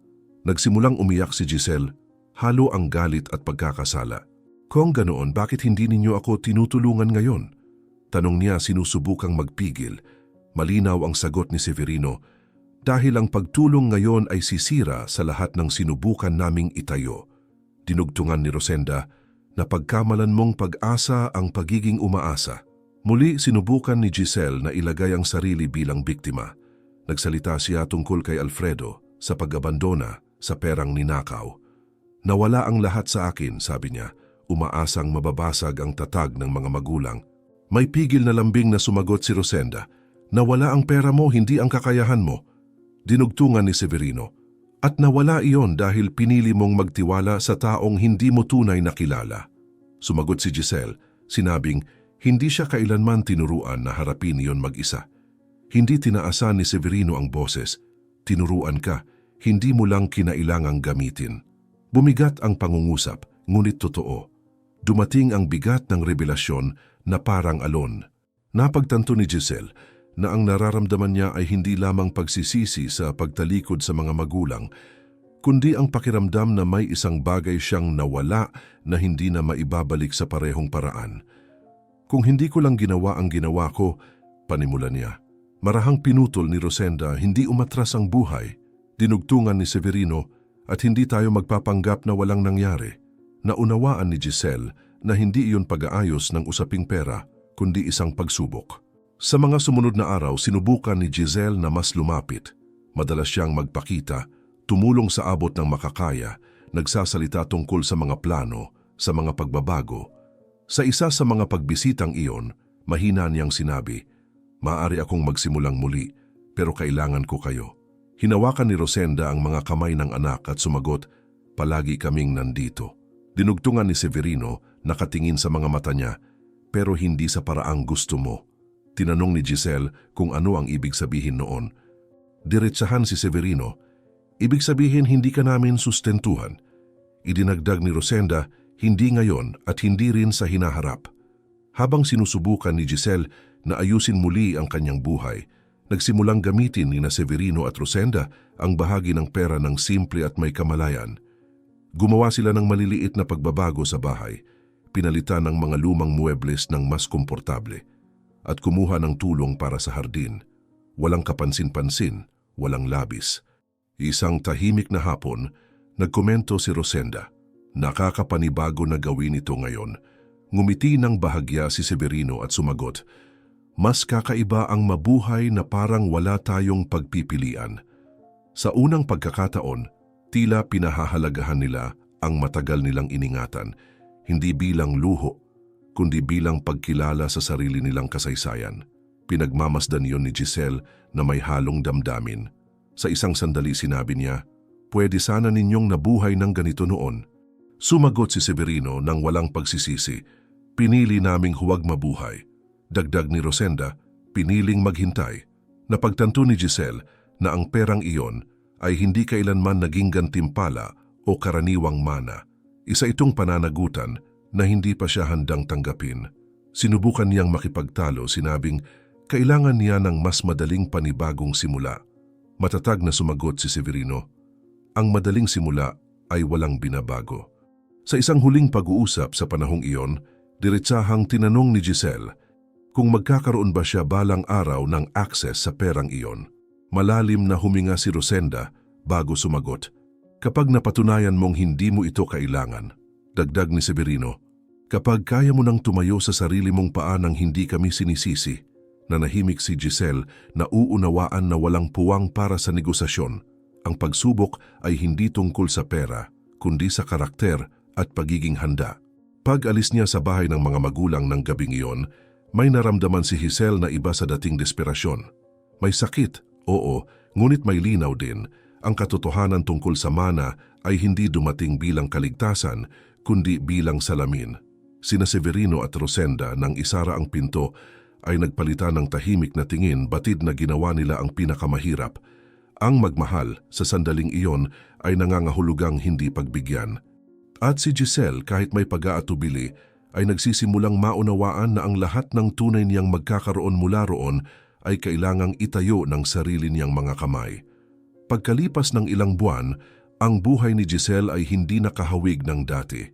Nagsimulang umiyak si Giselle, halo ang galit at pagkakasala. "Kung ganoon, bakit hindi ninyo ako tinutulungan ngayon?" tanong niya, sinusubukang magpigil. Malinaw ang sagot ni Severino, "Dahil ang pagtulong ngayon ay sisira sa lahat ng sinubukan naming itayo." Dinugtungan ni Rosenda, "Na pagkamalan mong pag-asa ang pagiging umaasa." Muli sinubukan ni Giselle na ilagay ang sarili bilang biktima. Nagsalita siya tungkol kay Alfredo sa pag-abandona sa perang ninakaw. "Nawala ang lahat sa akin," sabi niya, umaasang mababasag ang tatag ng mga magulang. May pigil na lambing na sumagot si Rosenda, "Nawala ang pera mo, hindi ang kakayahan mo." Dinugtungan ni Severino, "At nawala iyon dahil pinili mong magtiwala sa taong hindi mo tunay na kilala." Sumagot si Giselle, sinabing hindi siya kailanman tinuruan na harapin iyon mag-isa. Hindi tinaasan ni Severino ang boses, "Tinuruan ka, hindi mo lang kinailangang gamitin." Bumigat ang pangungusap, ngunit totoo. Dumating ang bigat ng revelasyon na parang alon. Napagtanto ni Giselle na ang nararamdaman niya ay hindi lamang pagsisisi sa pagtalikod sa mga magulang, kundi ang pakiramdam na may isang bagay siyang nawala na hindi na maibabalik sa parehong paraan. "Kung hindi ko lang ginawa ang ginawa ko," panimula niya. Marahang pinutol ni Rosenda, "Hindi umatras ang buhay." Dinugtungan ni Severino, "At hindi tayo magpapanggap na walang nangyari." Naunawaan ni Giselle na hindi iyon pag-aayos ng usaping pera, kundi isang pagsubok. Sa mga sumunod na araw, sinubukan ni Giselle na mas lumapit. Madalas siyang magpakita, tumulong sa abot ng makakaya, nagsasalita tungkol sa mga plano, sa mga pagbabago. Sa isa sa mga pagbisitang iyon, mahina niyang sinabi, "Maaari akong magsimulang muli, pero kailangan ko kayo." Hinawakan ni Rosenda ang mga kamay ng anak at sumagot, "Palagi kaming nandito." Dinugtungan ni Severino, nakatingin sa mga mata niya, "Pero hindi sa paraang gusto mo." Tinanong ni Giselle kung ano ang ibig sabihin noon. Diretsahan si Severino, "Ibig sabihin hindi ka namin sustentuhan." Idinagdag ni Rosenda, "Hindi ngayon at hindi rin sa hinaharap." Habang sinusubukan ni Giselle na ayusin muli ang kanyang buhay, nagsimulang gamitin ni Severino at Rosenda ang bahagi ng pera ng simple at may kamalayan. Gumawa sila ng maliliit na pagbabago sa bahay, pinalitan ng mga lumang muebles ng mas komportable, at kumuha ng tulong para sa hardin. Walang kapansin-pansin, walang labis. Isang tahimik na hapon, nagkomento si Rosenda, "Nakakapanibago na gawin ito ngayon, Ngumiti ng bahagya si Severino at sumagot, "Mas kakaiba ang mabuhay na parang wala tayong pagpipilian." Sa unang pagkakataon, tila pinahahalagahan nila ang matagal nilang iningatan, hindi bilang luho, kundi bilang pagkilala sa sarili nilang kasaysayan. Pinagmamasdan yon ni Giselle na may halong damdamin. Sa isang sandali sinabi niya, "Pwede sana ninyong nabuhay ng ganito noon." Sumagot si Severino nang walang pagsisisi, "Pinili naming huwag mabuhay." Dagdag ni Rosenda, "Piniling maghintay." Napagtanto ni Giselle na ang perang iyon ay hindi kailanman naging gantimpala o karaniwang mana. Isa itong pananagutan na hindi pa siya handang tanggapin. Sinubukan niyang makipagtalo, sinabing kailangan niya ng mas madaling panibagong simula. Matatag na sumagot si Severino, "Ang madaling simula ay walang binabago." Sa isang huling pag-uusap sa panahong iyon, diretsahang tinanong ni Giselle kung magkakaroon ba siya balang araw ng access sa perang iyon. Malalim na huminga si Rosenda bago sumagot, "Kapag napatunayan mong hindi mo ito kailangan." Dagdag ni Severino, "Kapag kaya mo nang tumayo sa sarili mong paa nang hindi kami sinisisi." Nanahimik si Giselle na uunawaan na walang puwang para sa negosasyon. Ang pagsubok ay hindi tungkol sa pera, kundi sa karakter at pagiging handa. Pag-alis niya sa bahay ng mga magulang ng gabing iyon, may naramdaman si Giselle na iba sa dating desperasyon. May sakit, oo, ngunit may linaw din. Ang katotohanan tungkol sa mana ay hindi dumating bilang kaligtasan, kundi bilang salamin. Sina Severino at Rosenda nang isara ang pinto ay nagpalitan ng tahimik na tingin, batid na ginawa nila ang pinakamahirap. Ang magmahal sa sandaling iyon ay nangangahulugang hindi pagbigyan. At si Giselle, kahit may pag-aatubili, ay nagsisimulang maunawaan na ang lahat ng tunay niyang magkakaroon mula roon ay kailangang itayo ng sarili niyang mga kamay. Pagkalipas ng ilang buwan, ang buhay ni Giselle ay hindi nakahawig ng dati.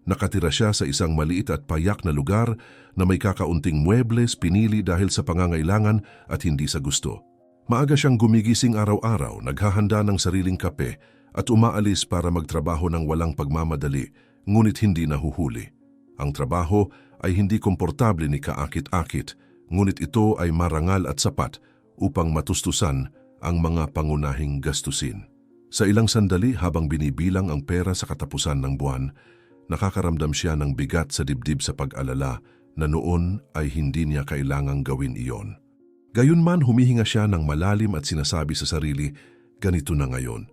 Nakatira siya sa isang maliit at payak na lugar na may kakaunting muebles pinili dahil sa pangangailangan at hindi sa gusto. Maaga siyang gumigising araw-araw, naghahanda ng sariling kape at umaalis para magtrabaho ng walang pagmamadali, ngunit hindi nahuhuli. Ang trabaho ay hindi komportable ni kaakit-akit, ngunit ito ay marangal at sapat upang matustusan ang mga pangunahing gastusin. Sa ilang sandali habang binibilang ang pera sa katapusan ng buwan, nakakaramdam siya ng bigat sa dibdib sa pag-alala na noon ay hindi niya kailangang gawin iyon. Gayunman humihinga siya ng malalim at sinasabi sa sarili, "Ganito na ngayon."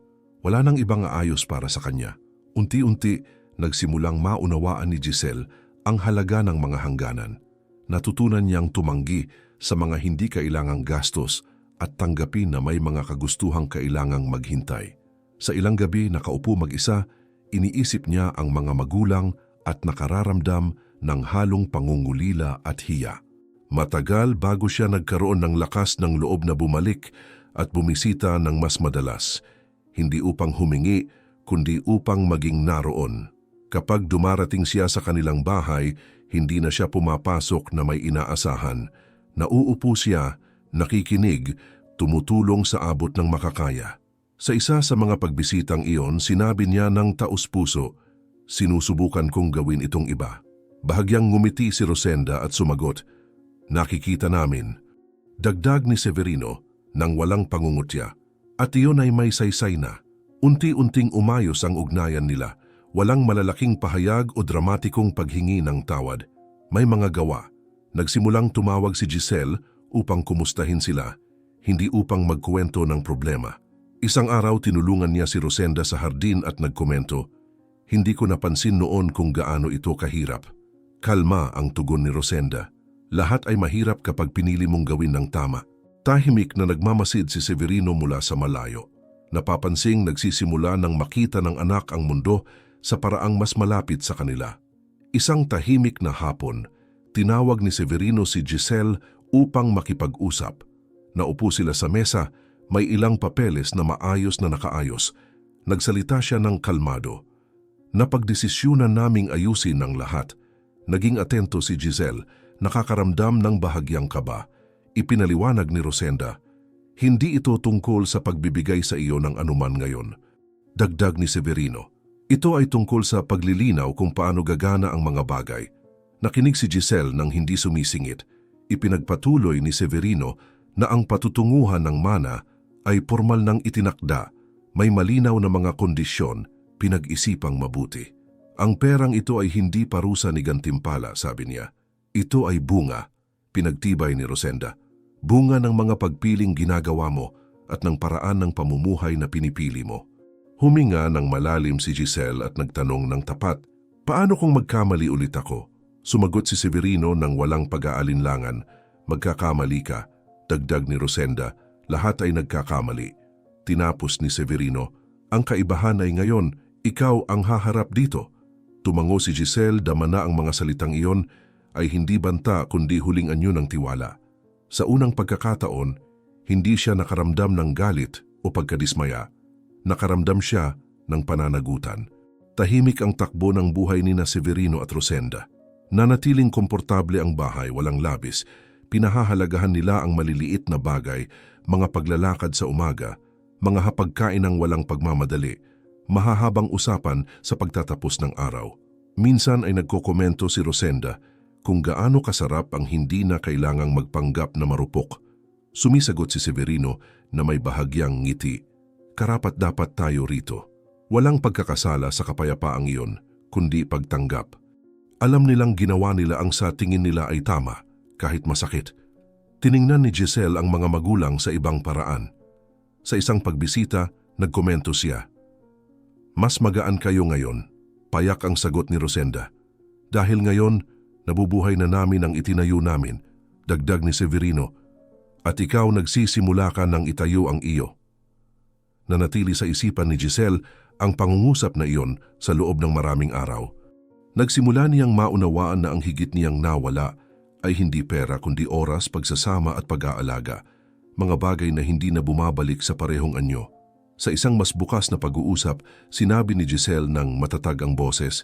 Wala nang ibang aayos para sa kanya. Unti-unti, nagsimulang maunawaan ni Giselle ang halaga ng mga hangganan. Natutunan niyang tumanggi sa mga hindi kailangang gastos at tanggapin na may mga kagustuhang kailangang maghintay. Sa ilang gabi nakaupo mag-isa, iniisip niya ang mga magulang at nakararamdam ng halong pangungulila at hiya. Matagal bago siya nagkaroon ng lakas ng loob na bumalik at bumisita ng mas madalas, hindi upang humingi, kundi upang maging naroon. Kapag dumarating siya sa kanilang bahay, hindi na siya pumapasok na may inaasahan. Nauupo siya, nakikinig, tumutulong sa abot ng makakaya. Sa isa sa mga pagbisitang iyon, sinabi niya ng taus-puso, "Sinusubukan kong gawin itong iba." Bahagyang ngumiti si Rosenda at sumagot, "Nakikita namin." Dagdag ni Severino nang walang pangungutya, at iyon ay may saysay na. Unti-unting umayos ang ugnayan nila, walang malalaking pahayag o dramatikong paghingi ng tawad. May mga gawa. Nagsimulang tumawag si Giselle upang kumustahin sila, hindi upang magkuwento ng problema. Isang araw tinulungan niya si Rosenda sa hardin at nagkomento, "Hindi ko napansin noon kung gaano ito kahirap." Kalma ang tugon ni Rosenda. "Lahat ay mahirap kapag pinili mong gawin ng tama." Tahimik na nagmamasid si Severino mula sa malayo. Napapansing nagsisimula ng makita ng anak ang mundo sa paraang mas malapit sa kanila. Isang tahimik na hapon, tinawag ni Severino si Giselle upang makipag-usap. Naupo sila sa mesa, may ilang papeles na maayos na nakaayos. Nagsalita siya ng kalmado. "Napagdesisyunan naming ayusin ang lahat." Naging atento si Giselle, nakakaramdam ng bahagyang kaba. Ipinaliwanag ni Rosenda, "Hindi ito tungkol sa pagbibigay sa iyo ng anuman ngayon." Dagdag ni Severino, "Ito ay tungkol sa paglilinaw kung paano gagana ang mga bagay." Nakinig si Giselle nang hindi sumisingit. Ipinagpatuloy ni Severino na ang patutunguhan ng mana ay formal nang itinakda, may malinaw na mga kondisyon, pinag-isipang mabuti. Ang perang ito ay hindi parusa ni gantimpala, sabi niya. Ito ay bunga, pinagtibay ni Rosenda. Bunga ng mga pagpiling ginagawa mo at ng paraan ng pamumuhay na pinipili mo. Huminga ng malalim si Giselle at nagtanong ng tapat, paano kung magkamali ulit ako? Sumagot si Severino ng walang pag-aalinlangan, magkakamali ka. Dagdag ni Rosenda, lahat ay nagkakamali. Tinapos ni Severino, ang kaibahan ay ngayon, ikaw ang haharap dito. Tumango si Giselle, dama na ang mga salitang iyon ay hindi banta kundi huling anyo ng tiwala. Sa unang pagkakataon, hindi siya nakaramdam ng galit o pagkadismaya. Nakaramdam siya ng pananagutan. Tahimik ang takbo ng buhay ni Severino at Rosenda. Nanatiling komportable ang bahay, walang labis. Pinahahalagahan nila ang maliliit na bagay, mga paglalakad sa umaga, mga hapagkain ng walang pagmamadali, mahahabang usapan sa pagtatapos ng araw. Minsan ay nagkokomento si Rosenda kung gaano kasarap ang hindi na kailangang magpanggap na marupok. Sumisagot si Severino na may bahagyang ngiti. Karapat-dapat tayo rito. Walang pagkakasala sa kapayapaang iyon, kundi pagtanggap. Alam nilang ginawa nila ang sa tingin nila ay tama, kahit masakit. Tiningnan ni Giselle ang mga magulang sa ibang paraan. Sa isang pagbisita, nagkomento siya. Mas magaan kayo ngayon, payak ang sagot ni Rosenda. Dahil ngayon, nabubuhay na namin ang itinayo namin, dagdag ni Severino, at ikaw nagsisimula ka ng itayo ang iyo. Nanatili sa isipan ni Giselle ang pangungusap na iyon sa loob ng maraming araw. Nagsimula niyang maunawaan na ang higit niyang nawala ay hindi pera kundi oras, pagsasama at pag-aalaga, mga bagay na hindi na bumabalik sa parehong anyo. Sa isang mas bukas na pag-uusap, sinabi ni Giselle ng matatag ang boses,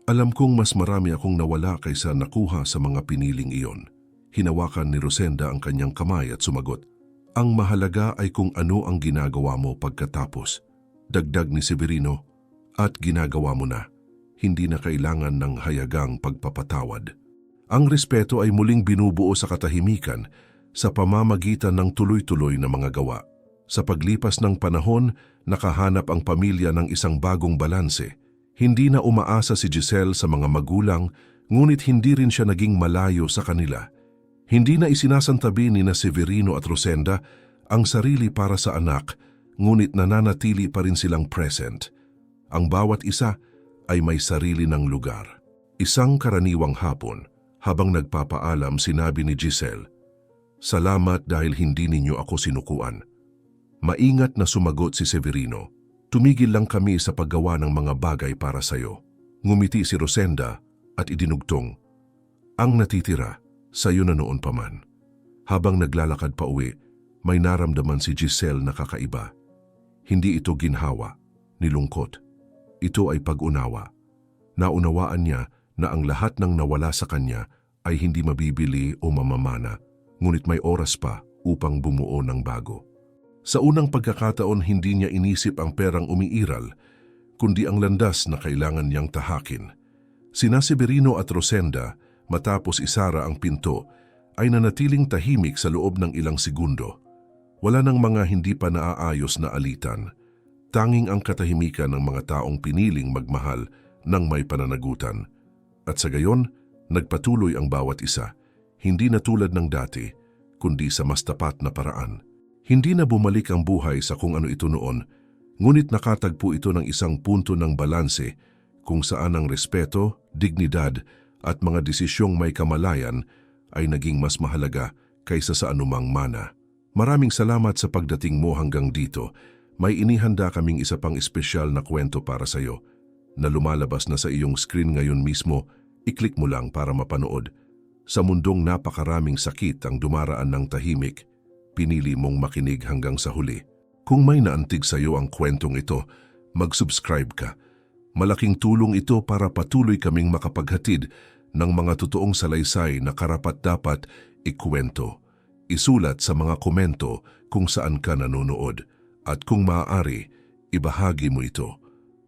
alam kong mas marami akong nawala kaysa nakuha sa mga piniling iyon. Hinawakan ni Rosenda ang kanyang kamay at sumagot, ang mahalaga ay kung ano ang ginagawa mo pagkatapos. Dagdag ni Severino, at ginagawa mo na. Hindi na kailangan ng hayagang pagpapatawad. Ang respeto ay muling binubuo sa katahimikan sa pamamagitan ng tuloy-tuloy na mga gawa. Sa paglipas ng panahon, nakahanap ang pamilya ng isang bagong balanse. Hindi na umaasa si Giselle sa mga magulang, ngunit hindi rin siya naging malayo sa kanila. Hindi na isinasantabi ni Severino at Rosenda ang sarili para sa anak, ngunit nananatili pa rin silang present. Ang bawat isa ay may sarili ng lugar. Isang karaniwang hapon, habang nagpapaalam, sinabi ni Giselle, salamat dahil hindi ninyo ako sinukuan. Maingat na sumagot si Severino, tumigil lang kami sa paggawa ng mga bagay para sayo. Ngumiti si Rosenda at idinugtong, ang natitira, sayo na noon pa man. Habang naglalakad pa uwi, may naramdaman si Giselle na kakaiba. Hindi ito ginhawa, nilungkot. Ito ay pag-unawa. Naunawaan niya na ang lahat ng nawala sa kanya ay hindi mabibili o mamamana, ngunit may oras pa upang bumuo ng bago. Sa unang pagkakataon, hindi niya inisip ang perang umiiral, kundi ang landas na kailangan niyang tahakin. Sina Severino at Rosenda, matapos isara ang pinto, ay nanatiling tahimik sa loob ng ilang segundo. Wala nang mga hindi pa naaayos na alitan. Tanging ang katahimikan ng mga taong piniling magmahal ng may pananagutan. At sa gayon, nagpatuloy ang bawat isa, hindi na tulad ng dati, kundi sa mas tapat na paraan. Hindi na bumalik ang buhay sa kung ano ito noon, ngunit nakatagpo ito ng isang punto ng balanse kung saan ang respeto, dignidad at mga desisyong may kamalayan ay naging mas mahalaga kaysa sa anumang mana. Maraming salamat sa pagdating mo hanggang dito. May inihanda kaming isa pang espesyal na kwento para sa iyo na lumalabas na sa iyong screen ngayon mismo, i-click mo lang para mapanood. Sa mundong napakaraming sakit ang dumaraan ng tahimik, pinili mong makinig hanggang sa huli. Kung may naantig sa iyo ang kwentong ito, mag-subscribe ka. Malaking tulong ito para patuloy kaming makapaghatid ng mga totoong salaysay na karapat-dapat ikwento. Isulat sa mga komento kung saan ka nanonood. At kung maaari, ibahagi mo ito.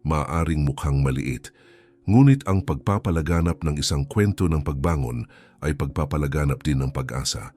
Maaaring mukhang maliit, Ngunit ang pagpapalaganap ng isang kwento ng pagbangon ay pagpapalaganap din ng pag-asa.